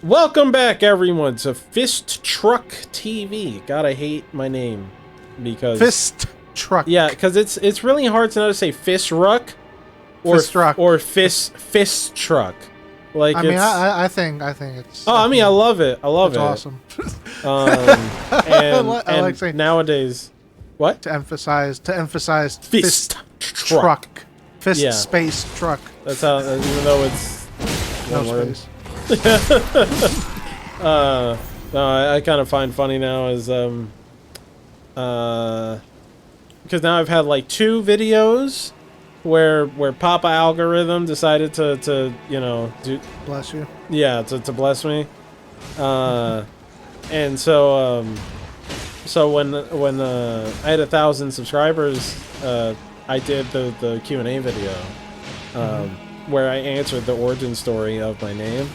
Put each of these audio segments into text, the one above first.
Welcome back, everyone, to FistTruck TV. God, I hate my name because FistTruck. Yeah, because it's really hard to know to say FistRuck or FistTruck. Like I mean, I think it's. Oh, I mean, I love it. I love it. It's awesome. I like saying nowadays. What? To emphasize FistTruck. Fist space truck. That's how. Even though it's no word. space. No, I kind of find funny now is because now I've had like 2 videos where Papa Algorithm decided to you know Bless you. Yeah, to bless me. And so when I had 1,000 subscribers, I did the Q&A video where I answered the origin story of my name.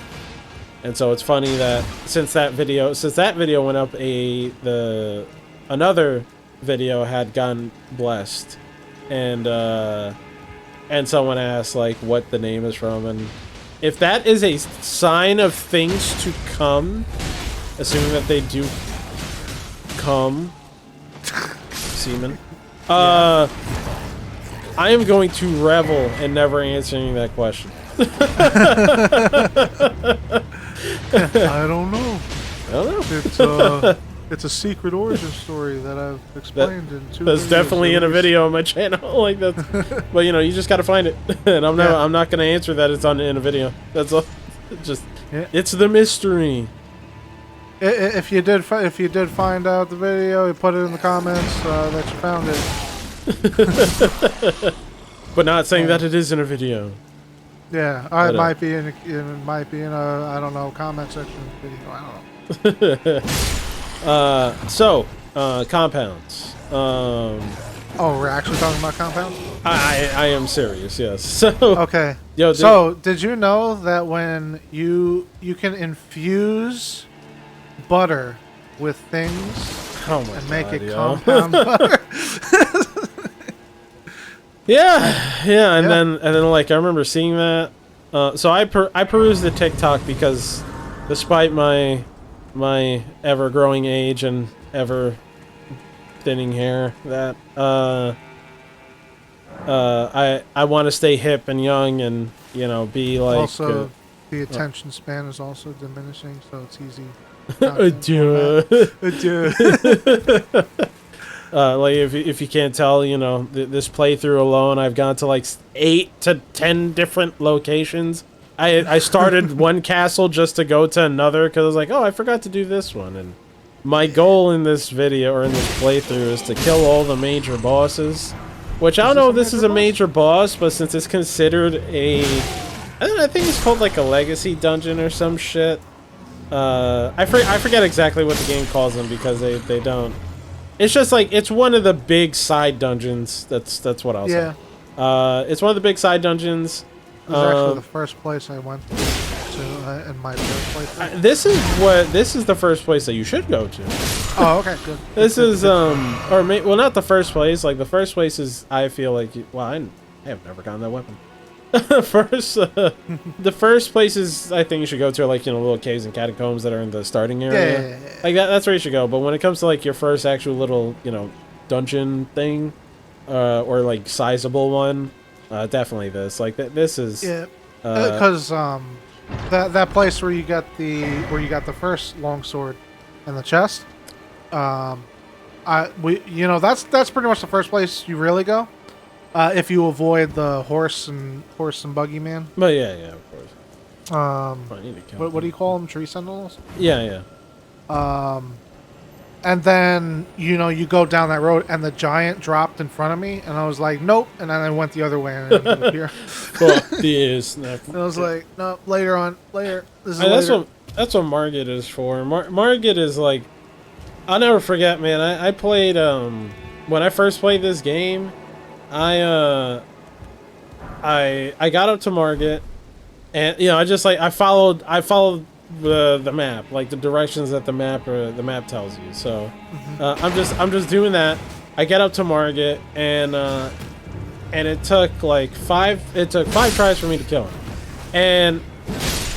And so it's funny that since that video went up, another video had gotten blessed, and someone asked like what the name is from, and if that is a sign of things to come, assuming that they do come, semen, I am going to revel in never answering that question. I don't know. I don't know. It's a secret origin story that I've explained in 2 videos. That's definitely in a video on my channel. Like that's, but you know, you just gotta find it, and I'm not gonna answer that it's in a video. That's all. It's the mystery. If you did find out the video, you put it in the comments that you found it. But not saying that it is in a video. Yeah, it might be in a I don't know, comment section video. I don't know. Compounds. Oh, we're actually talking about compounds? I am serious. Yes. So okay. So did you know that when you can infuse butter with things and make it compound butter? Yeah, and then like I remember seeing that. So I perused the TikTok because, despite my ever growing age and ever thinning hair, that I want to stay hip and young and be like. Also, the attention span is also diminishing, so it's easy. Like if you can't tell, this playthrough alone, I've gone to like 8 to 10 different locations. I started one castle just to go to another because I was like, oh, I forgot to do this one. And my goal in this video or in this playthrough is to kill all the major bosses. Which I don't know if this is a major boss, but since it's considered I think it's called like a legacy dungeon or some shit. I forget exactly what the game calls them because they don't. It's just like it's one of the big side dungeons. That's what I'll say. It's one of the big side dungeons. It was actually the first place I went to in my first place. This is the first place that you should go to. Oh, okay, good. This is well, not the first place. Like the first place is, I feel like I have never gotten that weapon. The first places I think you should go to are like little caves and catacombs that are in the starting area. Yeah. Like that's where you should go. But when it comes to like your first actual little dungeon thing, or like sizable one, definitely this. Like this is because that place where you got the first longsword and the chest, that's pretty much the first place you really go. If you avoid the horse and buggy man. But yeah, of course. I need to kill what do you call them? Tree sentinels? Yeah. And then you go down that road, and the giant dropped in front of me, and I was like, nope. And then I went the other way, and I ended up here. Fuck this. And I was like, no, later. This is later. That's what Margit is for. Margit is like, I'll never forget, man. I played when I first played this game. I got up to Margit, and I followed the map, like the directions that the map tells you. So I'm just doing that. I get up to Margit, and it took like 5 tries for me to kill him. And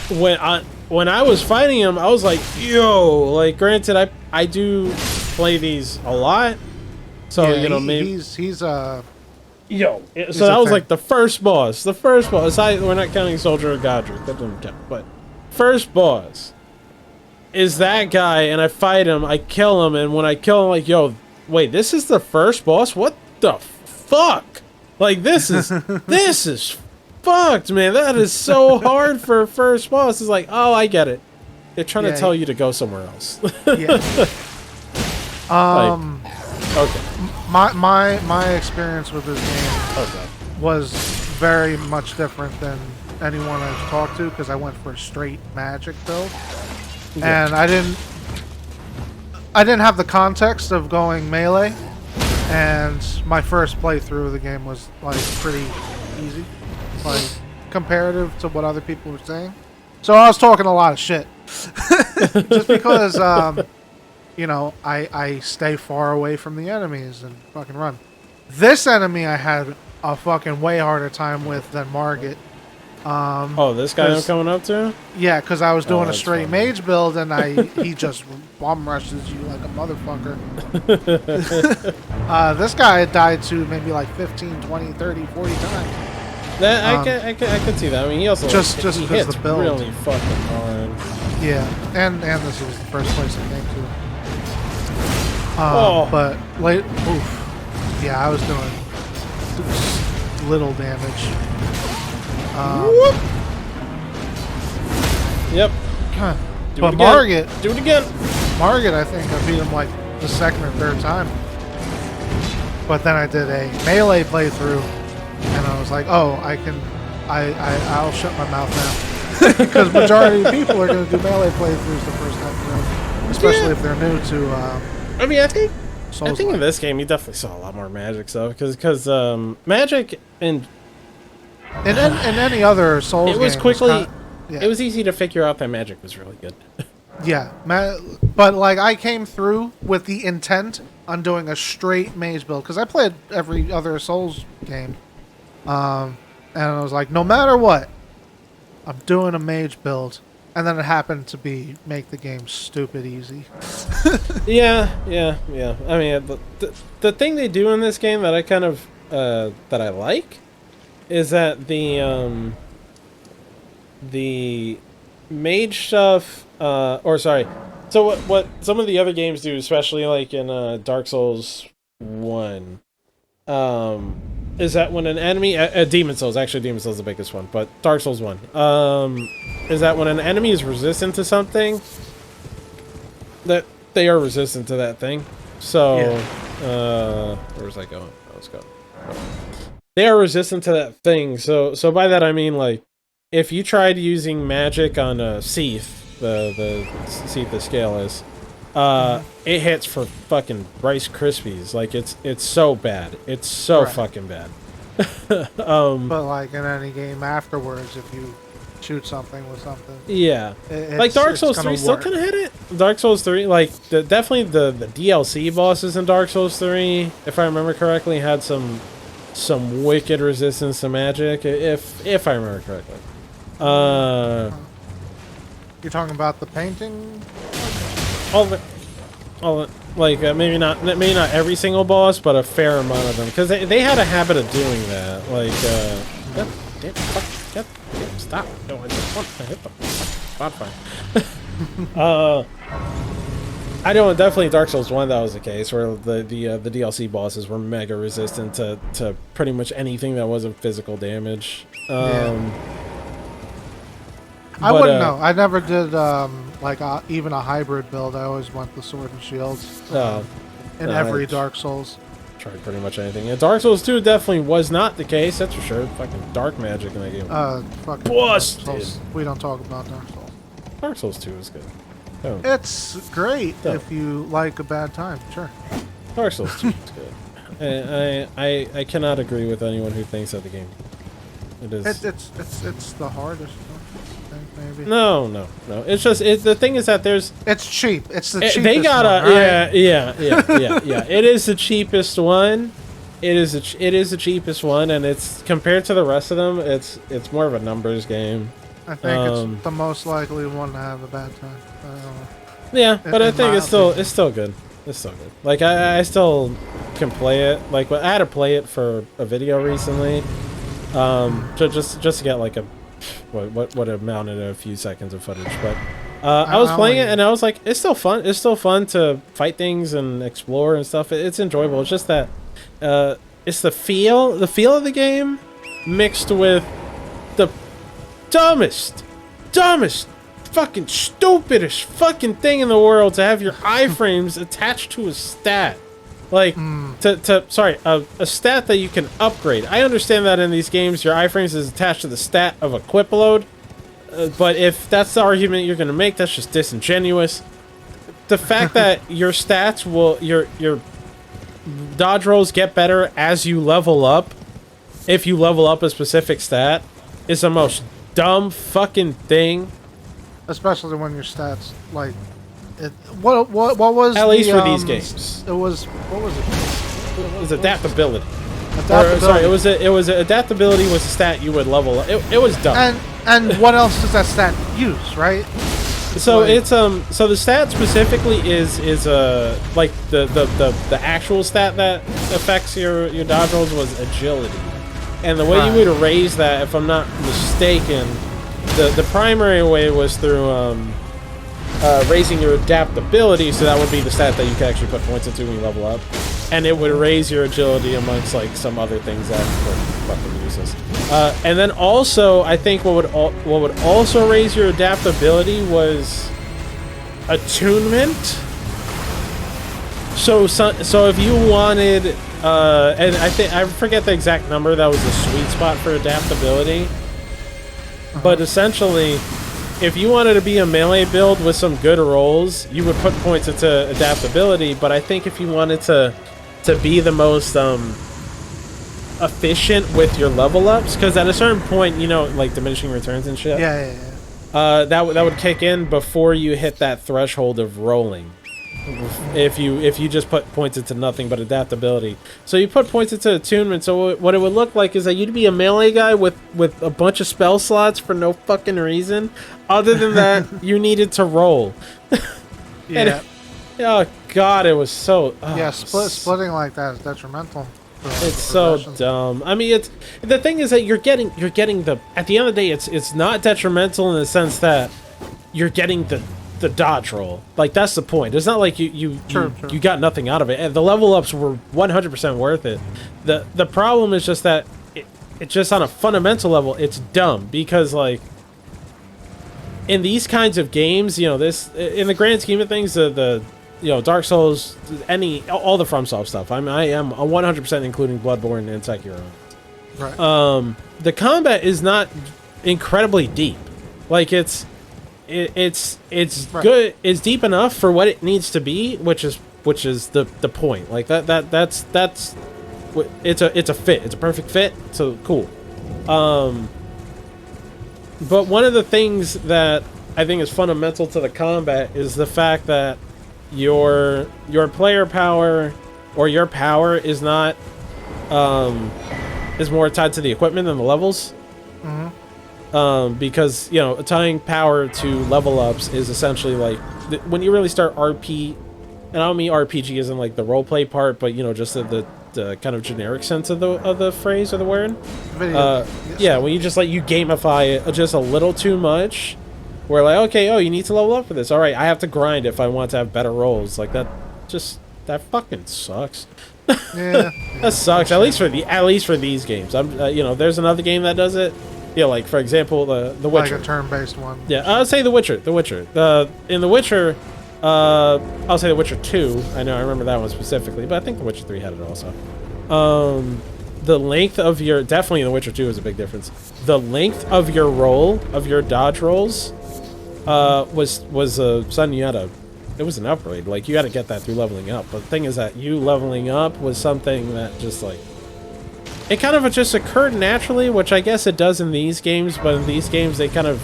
when when I was fighting him, I was like, yo, like, granted, I do play these a lot, so yeah, maybe he's yo. So that was like the first boss. We're not counting Soldier of Godric, that doesn't count. But first boss is that guy, and I fight him, I kill him, and when I kill him, like, yo, wait, this is the first boss? What the fuck? Like, this is fucked, man. That is so hard for a first boss. It's like, oh, I get it. They're trying to tell you to go somewhere else. Yeah. Okay. My experience with this game was very much different than anyone I've talked to, because I went for a straight magic build, and I didn't have the context of going melee, and my first playthrough of the game was like pretty easy, like comparative to what other people were saying. So I was talking a lot of shit, just because I stay far away from the enemies and fucking run. This enemy I had a fucking way harder time with than Margit. This guy I'm coming up to? Yeah, because I was doing a straight mage build, and he just bomb rushes you like a motherfucker. This guy died to maybe like 15, 20, 30, 40 times. I can see that. I mean, he also just he because hits the build really fucking hard. Yeah, and this was the first place I came to. But late, yeah, I was doing little damage. Yep. But Margit, do it again. Margit, I think I beat him like the second or third time. But then I did a melee playthrough, and I was like, oh, I'll shut my mouth now. Because majority of people are going to do melee playthroughs the first time through, especially if they're new to. I mean, I think in this game you definitely saw a lot more magic stuff, because magic in any other Souls it was game quickly. It was easy to figure out that magic was really good. Yeah, but like I came through with the intent on doing a straight mage build, because I played every other Souls game, and I was like, no matter what, I'm doing a mage build, and then it happened to make the game stupid easy. Yeah. I mean, the thing they do in this game that I kind of that I like is that the mage stuff, so what some of the other games do, especially like in Dark Souls 1, is that when an enemy, Demon Souls is the biggest one, but Dark Souls 1, is that when an enemy is resistant to something, that they are resistant to that thing. So, where was I going? Let's go. They are resistant to that thing. So by that I mean, like, if you tried using magic on Seath, the Seath the Scale is, it hits for fucking Rice Krispies. Like, it's so bad. It's so fucking bad. But like in any game afterwards, if you shoot something with something, like Dark Souls 3 still can hit it. Dark Souls 3, like definitely the DLC bosses in Dark Souls 3, if I remember correctly, had some wicked resistance to magic, if I remember correctly. You're talking about the painting? All of it. Like, maybe not every single boss, but a fair amount of them, because they had a habit of doing that. Like, stop! No, I just want to hit the Spotify. I know definitely Dark Souls 1 that was the case, where the DLC bosses were mega resistant to pretty much anything that wasn't physical damage. I wouldn't know. I never did even a hybrid build. I always went the sword and shields in every Dark Souls. Tried pretty much anything. And Dark Souls 2 definitely was not the case, that's for sure. Fucking dark magic in that game. Fucking busted. We don't talk about Dark Souls. Dark Souls 2 is good. It's great if you like a bad time, sure. Dark Souls 2 is good. I cannot agree with anyone who thinks that the game. It is. It's the hardest one, I think, maybe. No. It's just the thing is that there's. It's cheap. It's the cheapest. They got one, right? yeah. It is the cheapest one. It is the cheapest one, and it's compared to the rest of them. It's more of a numbers game. I think it's the most likely one to have a bad time. Yeah, but I think it's opinion. still good. It's still good. Like I still can play it. Like I had to play it for a video recently, just to get like a what amounted to a few seconds of footage. But I was playing it and I was like, it's still fun. It's still fun to fight things and explore and stuff. It's enjoyable. It's just that it's the feel of the game mixed with the dumbest fucking stupidest fucking thing in the world to have your iframes attached to a stat. Like, sorry, a stat that you can upgrade. I understand that in these games your iframes is attached to the stat of equip load, but if that's the argument you're going to make, that's just disingenuous. The fact that your stats will, your dodge rolls get better as you level up, if you level up a specific stat, is the most dumb fucking thing. Especially when your stats like it. What was at least for these games? It was what was it? It was adaptability. Adaptability. Or, sorry, it was adaptability was a stat you would level up. It was dumb. And what else does that stat use, right? So like, it's so the stat specifically is like the actual stat that affects your dodge rolls was agility, and the way you would raise that, if I'm not mistaken. The primary way was through raising your adaptability, so that would be the stat that you can actually put points into when you level up, and it would raise your agility amongst like some other things that were fucking useless. And then also, I think what would also raise your adaptability was attunement. So if you wanted, and I forget the exact number that was the sweet spot for adaptability. But essentially, if you wanted to be a melee build with some good rolls, you would put points into adaptability. But I think if you wanted to be the most efficient with your level ups, because at a certain point, you know, like diminishing returns and shit. Yeah. That would kick in before you hit that threshold of rolling. If you just put points into nothing but adaptability. So you put points into attunement, so what it would look like is that you'd be a melee guy with a bunch of spell slots for no fucking reason. Other than that, you needed to roll. Yeah. Oh god, it was so... yeah, splitting like that is detrimental. It's so dumb. I mean, it's... The thing is that you're getting the... At the end of the day, it's not detrimental in the sense that you're getting the dodge roll. Like, that's the point. It's not like you got nothing out of it. And the level ups were 100% worth it. The problem is just that it just on a fundamental level, it's dumb because like in these kinds of games, you know, this in the grand scheme of things, the you know, Dark Souls, all the FromSoft stuff. I am 100% including Bloodborne and Sekiro. Right. The combat is not incredibly deep. Like it's good. It's deep enough for what it needs to be, which is the point. Like that's it's a fit. It's a perfect fit. So cool. But one of the things that I think is fundamental to the combat is the fact that your player power or your power is not is more tied to the equipment than the levels. Because, you know, tying power to level ups is essentially like when you really start RP, and I don't mean RPG as in like the roleplay part, but you know, just the kind of generic sense of the phrase or the word. Yeah, when you just like you gamify it just a little too much, where like, okay, oh, you need to level up for this. All right, I have to grind if I want to have better rolls. Like that fucking sucks. Yeah, that sucks. At least for these games. I'm you know, there's another game that does it. Yeah, like for example, the Witcher. Like a turn-based one. Yeah, I'll say The Witcher. In The Witcher, I'll say The Witcher 2. I remember that one specifically, but I think The Witcher 3 had it also. The length of your definitely The Witcher 2 is a big difference. The length of your roll of your dodge rolls was something you had to. It was an upgrade. Like you had to get that through leveling up. But the thing is that you leveling up was something that just like. It kind of just occurred naturally, which I guess it does in these games, but in these games they kind of,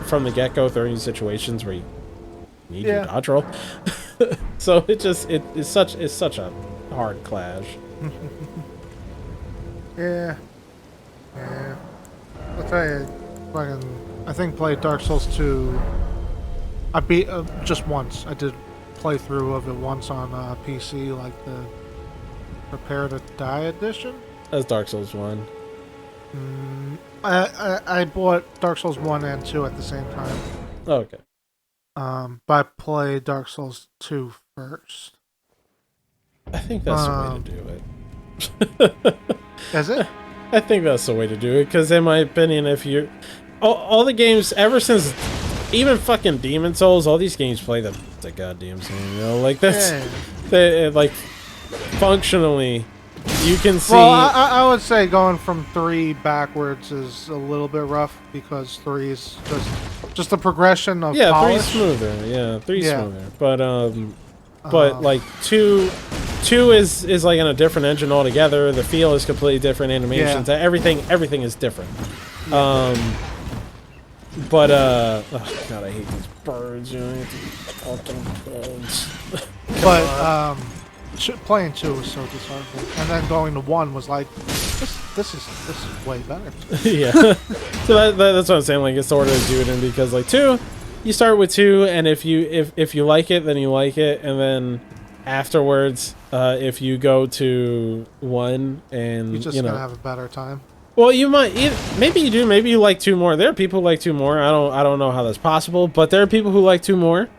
from the get-go, throw you in situations where you need your dodge roll. So it's such a hard clash. Yeah. I'll tell you, fucking I think played Dark Souls 2. I beat just once. I did playthrough of it once on PC, like the Prepare to Die edition. That's Dark Souls 1. I bought Dark Souls 1 and 2 at the same time. Oh, okay. But I played Dark Souls 2 first. I think that's the way to do it. Is it? I think that's the way to do it, because in my opinion, if you're... All the games, ever since... Even fucking Demon Souls, all these games play the goddamn same, you know? Like, that's... like, functionally, you can see... Well, I would say going from 3 backwards is a little bit rough, because 3 is just a progression of polish. 3's smoother. Yeah, 3's smoother. But like, 2 is like in a different engine altogether. The feel is completely different. Animations, everything is different. But oh god, I hate these birds. You know, I hate these fucking birds. But playing 2 was so disheartening, and then going to 1 was like, this is way better. Yeah. So that's what I'm saying. Like, it's the order to do it in, because like 2, you start with 2, and if you like it, then you like it, and then afterwards, if you go to 1 and you're just gonna have a better time. Well, you might. Maybe you do. Maybe you like 2 more. There are people who like 2 more. I don't know how that's possible, but there are people who like 2 more.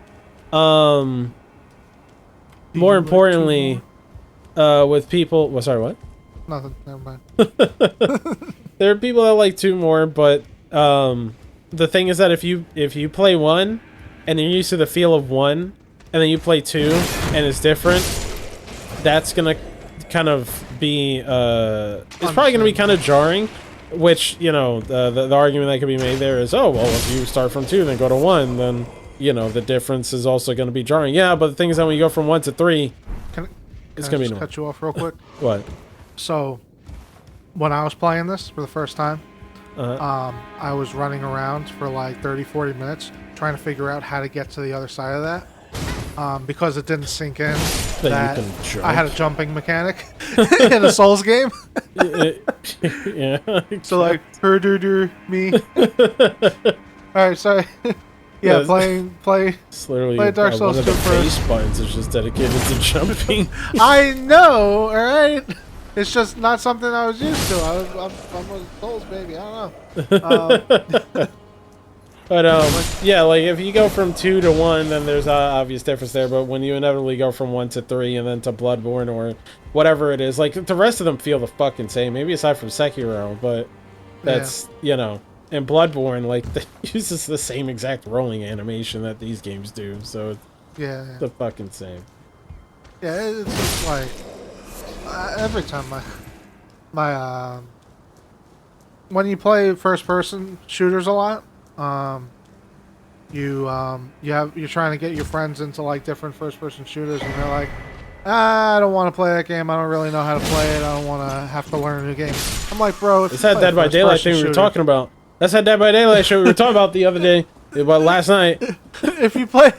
More importantly, with people. Well, sorry, what? Nothing. Never mind. There are people that like 2 more, but the thing is that if you play 1 and you're used to the feel of 1, and then you play 2 and it's different, that's gonna kind of be it's probably gonna be kind of jarring. Which, you know, the argument that could be made there is, oh well, if you start from 2 then go to 1, then you know the difference is also going to be jarring. Yeah, but the thing is that when you go from 1 to 3, it's going to be cut you off real quick. What? So when I was playing this for the first time, I was running around for like 30-40 minutes trying to figure out how to get to the other side of that, because it didn't sink in that I had a jumping mechanic in a Souls game. Yeah. So like, me. All right, sorry. Yeah, play Dark Souls 2 first. Face buttons is just dedicated to jumping. I know, all right. It's just not something I was used to. I'm a Souls baby. I don't know. But yeah, like if you go from 2 to 1, then there's an obvious difference there. But when you inevitably go from 1 to 3 and then to Bloodborne or whatever it is, like the rest of them feel the fucking same. Maybe aside from Sekiro, but that's you know. And Bloodborne, like, uses the same exact rolling animation that these games do, so it's the fucking same. Yeah, it's just like every time my when you play first-person shooters a lot, you're trying to get your friends into like different first-person shooters, and they're like, I don't want to play that game. I don't really know how to play it. I don't want to have to learn a new game. I'm like, bro, it's that Dead by Daylight thing we were talking about. That's that Dead by Daylight show we were talking about the other day, about last night. If you play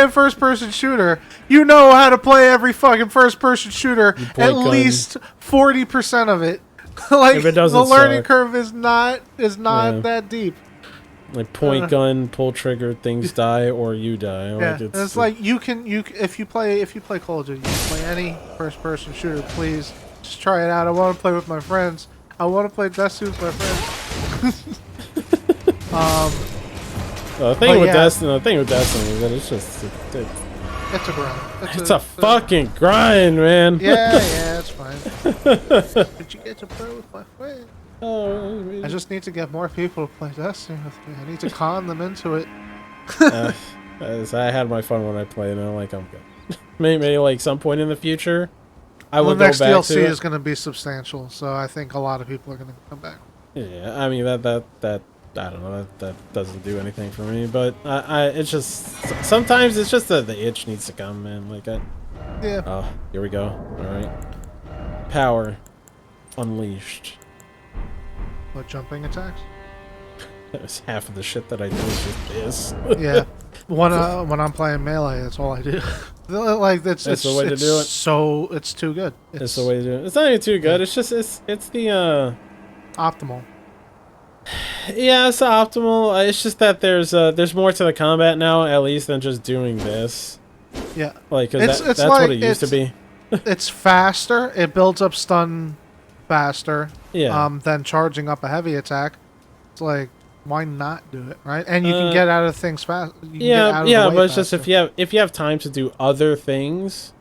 a first-person shooter, you know how to play every fucking first-person shooter. At least 40% of it. Like if it doesn't the learning curve is not that deep. Like point gun, pull trigger, things die or you die. Yeah, like it's like you if you play Call of Duty, you can play any first-person shooter. Please just try it out. I want to play with my friends. I want to play Destiny with my friends. The thing with Destiny is that it's just it's a grind. It's a fucking grind, man. Yeah, it's fine. Did you get to play with my friend? Oh, I just need to get more people to play Destiny with me. I need to con them into it. I had my fun when I played, and I'm like, I'm good. Maybe like some point in the future, I will go back to it. The next DLC is going to be substantial, so I think a lot of people are going to come back. Yeah, I mean that I don't know, that doesn't do anything for me, but it's just sometimes it's just the itch needs to come, man. Like yeah. Oh, here we go. All right, power unleashed. What, jumping attacks? That's half of the shit that I do is just this. Yeah, when I'm playing melee, that's all I do. Like that's the way to do it. So it's too good. It's the way to do it. It's not even too good. It's just it's the optimal. Yeah, it's optimal. It's just that there's more to the combat now, at least, than just doing this. Yeah, Like, cause that's like, what it used to be. It's faster. It builds up stun faster. Yeah. Than charging up a heavy attack. It's like, why not do it, right? And you can get out of things fast. Yeah, but it's just if you have time to do other things,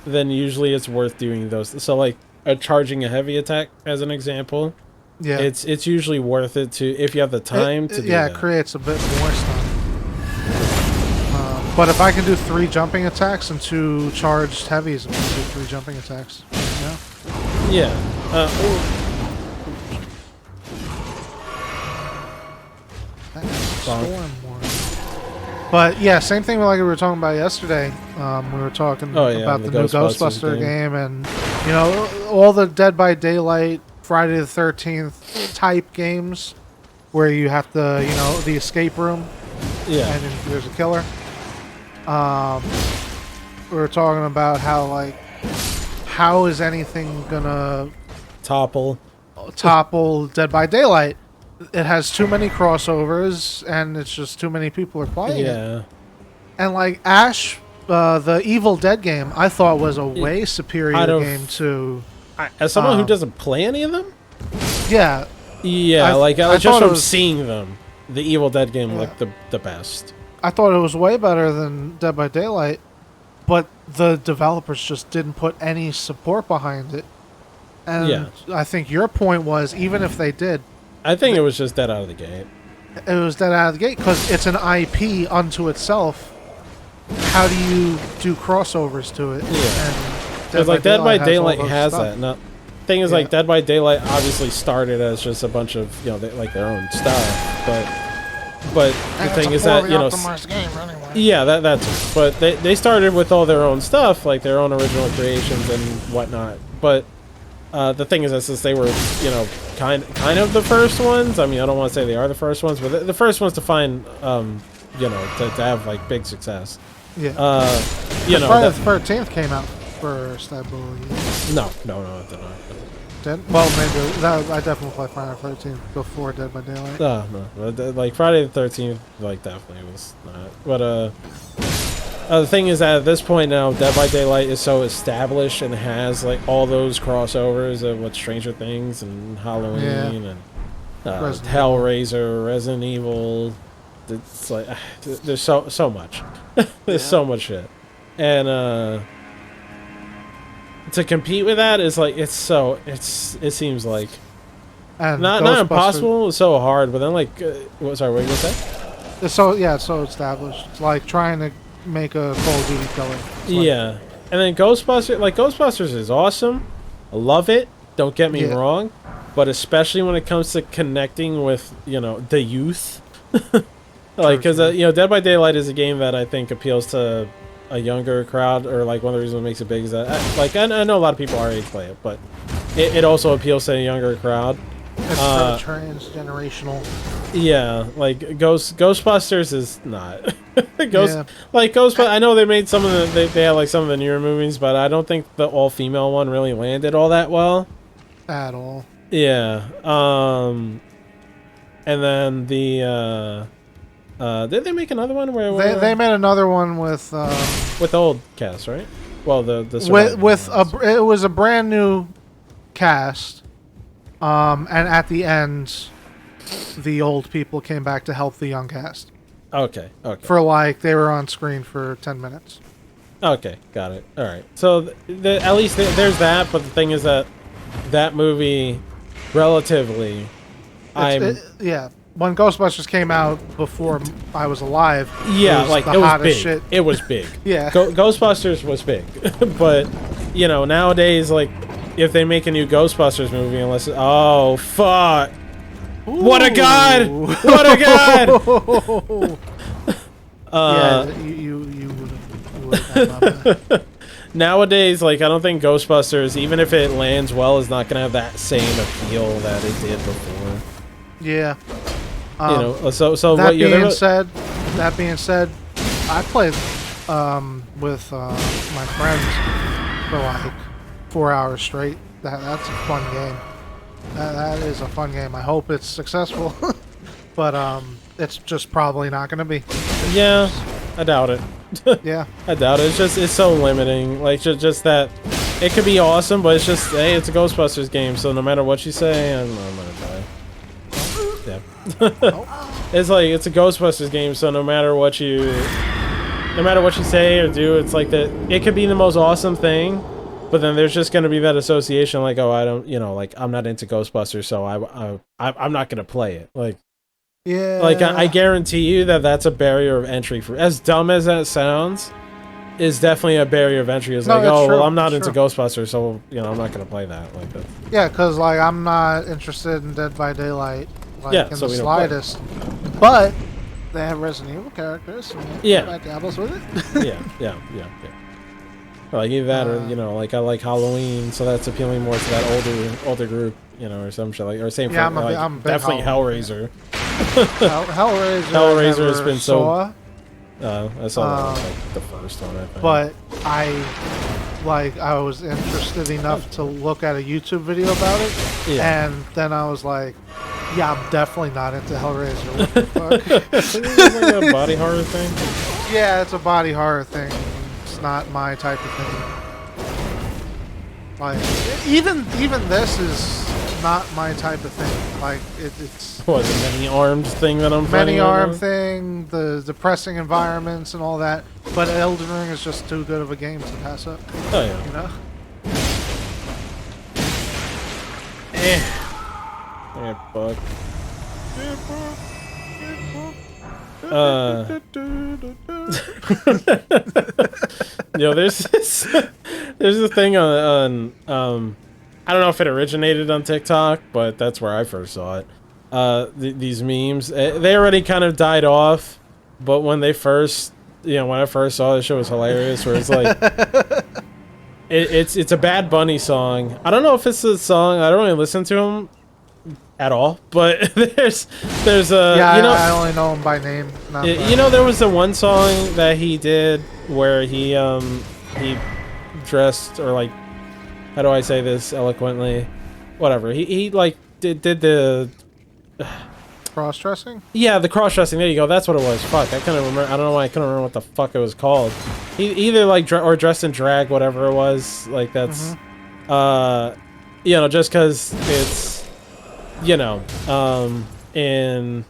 then usually it's worth doing those. So like charging a heavy attack as an example. Yeah, it's usually worth it to if you have the time to do yeah, that. it creates a bit more stun. But if I can do 3 jumping attacks and 2 charged heavies, I'm gonna do 3 jumping attacks. Yeah. Storm Warning. But yeah, same thing like we were talking about yesterday. We were talking about the new Ghostbuster game, and you know, all the Dead by Daylight, Friday the 13th type games where you have to, you know, the escape room. Yeah. And then there's a killer. We were talking about how is anything gonna topple Dead by Daylight? It has too many crossovers, and it's just too many people are playing it. And like Ash, the Evil Dead game, I thought was a way superior game to. As someone who doesn't play any of them. Yeah. Yeah, I just from seeing them, the Evil Dead game looked the best. I thought it was way better than Dead by Daylight, but the developers just didn't put any support behind it. And I think your point was, even if they did, I think it was just dead out of the gate. It was dead out of the gate because it's an IP unto itself. How do you do crossovers to it? Yeah. Because like Dead by Daylight has that. Now, thing is, like Dead by Daylight obviously started as just a bunch of like their own stuff, but the thing is that game anyway. Yeah, that's. But they started with all their own stuff, like their own original creations and whatnot. But the thing is that since they were, kind of the first ones. I mean, I don't want to say they are the first ones, but the first ones to find, to have like big success. Yeah. Friday the 13th came out first, I believe. No, it did not. Well, maybe I definitely played Friday the 13th before Dead by Daylight. No, like Friday the 13th, like definitely was not. But the thing is that at this point now, Dead by Daylight is so established and has like all those crossovers of what Stranger Things and Halloween and Hellraiser, Resident Evil. It's like there's so much. There's so much shit, and to compete with that is like it seems like and not impossible. It's so hard, but then like what are you gonna say? It's so established. It's like trying to make a Call of Duty killer. Yeah, and then Ghostbusters is awesome. I love it. Don't get me wrong, but especially when it comes to connecting with the youth, like because Dead by Daylight is a game that I think appeals to a younger crowd, or like one of the reasons it makes it big is that I know a lot of people our age play it, but it also appeals to a younger crowd. It's transgenerational. Yeah, like Ghostbusters is not. Ghostbusters. I know they made some of they had like some of the newer movies, but I don't think the all-female one really landed all that well. At all. Yeah. And then the did they make another one where they made another one with old cast, right? Well, the it was a brand new cast. And at the end, the old people came back to help the young cast. Okay. For they were on screen for 10 minutes. Okay, got it. All right. So at least there's that, but the thing is that movie, relatively, when Ghostbusters came out before I was alive, it was big. Shit. It was big. Yeah. Ghostbusters was big, but nowadays if they make a new Ghostbusters movie, oh fuck. Ooh. What a god! What a god! You would have nowadays, I don't think Ghostbusters, even if it lands well, is not gonna have that same appeal that it did before. Yeah. That being said, I played with my friends for 4 hours straight. That's a fun game. That is a fun game. I hope it's successful, but it's just probably not going to be. Yeah, I doubt it. Yeah, I doubt it. It's so limiting. Like just that it could be awesome, but it's just hey, it's a Ghostbusters game, so no matter what you say, I'm gonna die. Yeah. It's like it's a Ghostbusters game, so no matter what you say or do, it's like that. It could be the most awesome thing, but then there's just gonna be that association, like oh, I don't, like I'm not into Ghostbusters, so I'm not gonna play it. Like yeah. like I guarantee you that that's a barrier of entry for as dumb as that sounds. Is definitely a barrier of entry. It's No, like, it's oh, true. well, I'm not It's into true. Ghostbusters, so I'm not gonna play that. Like that. Yeah, because like I'm not interested in Dead by Daylight, like Yeah, in so the we don't play. slightest. But they have Resident Evil characters. So Yeah. I dabbles with it. yeah. Like either that, or like I like Halloween, so that's appealing more to that older group, or some shit like, or same Yeah, for like I'm a big definitely Halloween Hellraiser. Hellraiser. Hellraiser I has never been so- saw, I saw that, like the first one, I think. but I was interested enough to look at a YouTube video about it, Yeah. and then I was like, yeah, I'm definitely not into Hellraiser. What the fuck? Isn't it like a body horror thing? Yeah, it's a body horror thing. It's not my type of thing. Like even this is not my type of thing. Like it's What, the many armed thing that I'm fighting many right arm now? thing, the depressing environments and all that. But Elden Ring is just too good of a game to pass up. Oh yeah. You know? Yeah, bug. There's there's a thing on I don't know if it originated on TikTok, but that's where I first saw it. These memes, they already kind of died off, but when they first, when I first saw it, the show was hilarious. Where it's like, it's a Bad Bunny song. I don't know if it's a song. I don't really listen to him at all, but there's a Yeah, I only know him by name. Not by there was the one song that he did where he dressed, or like, how do I say this eloquently? Whatever. He like did the cross-dressing. yeah, the cross-dressing. There you go. That's what it was. Fuck, I couldn't remember. I don't know why I couldn't remember what the fuck it was called. He either like or dressed in drag, whatever it was. Like that's just because it's in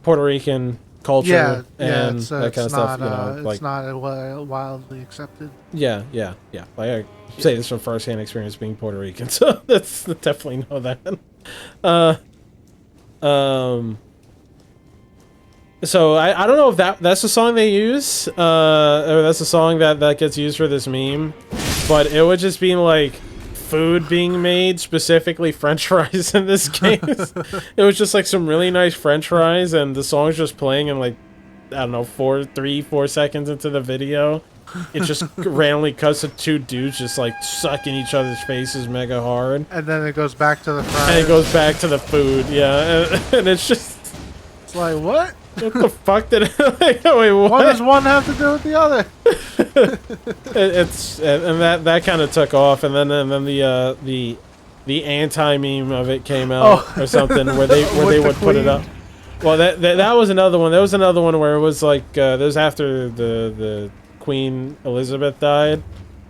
Puerto Rican culture and it's, that kind of stuff. it's not wildly accepted. Yeah. Like I say this from firsthand experience being Puerto Rican, so that's definitely know that. So I don't know if that's the song they use, or that's the song that gets used for this meme, but it would just be like food being made, specifically French fries in this case. It was just like some really nice French fries, and the song's just playing, and like I don't know, 4 seconds into the video, it just randomly cuts to two dudes just like sucking each other's faces mega hard, And then it goes back to the fries. and it goes back to the food. Yeah, and it's just It's like, what? what the fuck did like, wait, what? What does one have to do with the other? And that kind of took off, and then the anti meme of it came out or something where they would put it up. Well, that was another one. There was another one where it was like that was after the Queen Elizabeth died,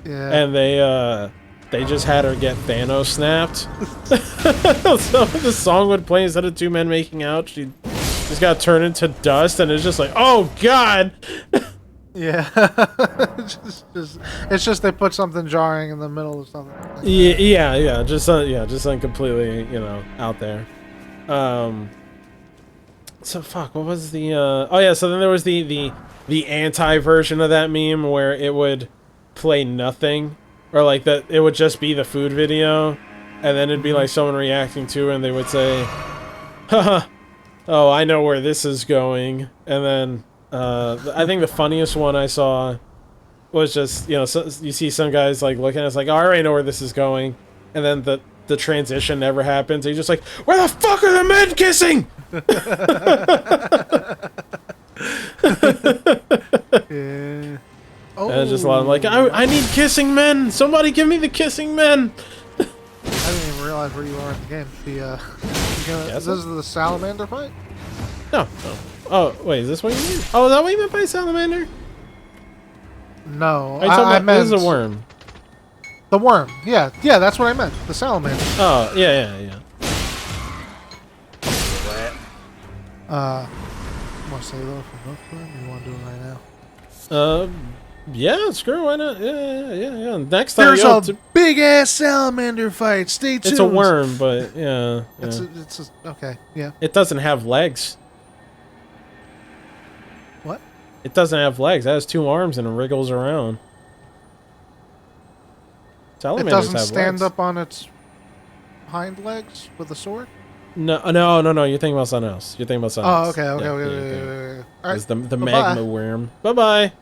Yeah. and they just had her get Thanos snapped. So the song would play instead of two men making out. She just got turned into dust, and it's just like, oh god. Yeah. It's just they put something jarring in the middle of something. Yeah, just something completely, out there. So fuck, what was the so then there was the anti version of that meme where it would play nothing, or like that it would just be the food video, and then it'd be like someone reacting to it, and they would say, haha, oh, I know where this is going. And then I think the funniest one I saw was just, so you see some guys like looking at us like, oh, I already know where this is going, and then the transition never happens. He's just like, where the fuck are the men kissing? Yeah. And it's just a lot of like, I need kissing men. Somebody give me the kissing men. I didn't even realize realize where you are in the game. This Castle? is the salamander fight? No. Oh, wait, is this what you mean? Oh, is that what you meant by salamander? No, I meant this is a worm. The worm. Yeah, that's what I meant. The salamander. Oh, yeah. Want to say though for both of them? You want to do it right now? Yeah, screw, why not? Yeah. Next time, There's a big ass salamander fight. Stay tuned. it's a worm, but yeah. Okay, yeah. It doesn't have legs. What? It doesn't have legs. It has 2 arms and it wriggles around. It Salamanders doesn't have stand legs. up on its hind legs with a sword? No. You're thinking about something else. Oh, okay. Yeah, All right. It's the Bye-bye. magma worm. Bye-bye.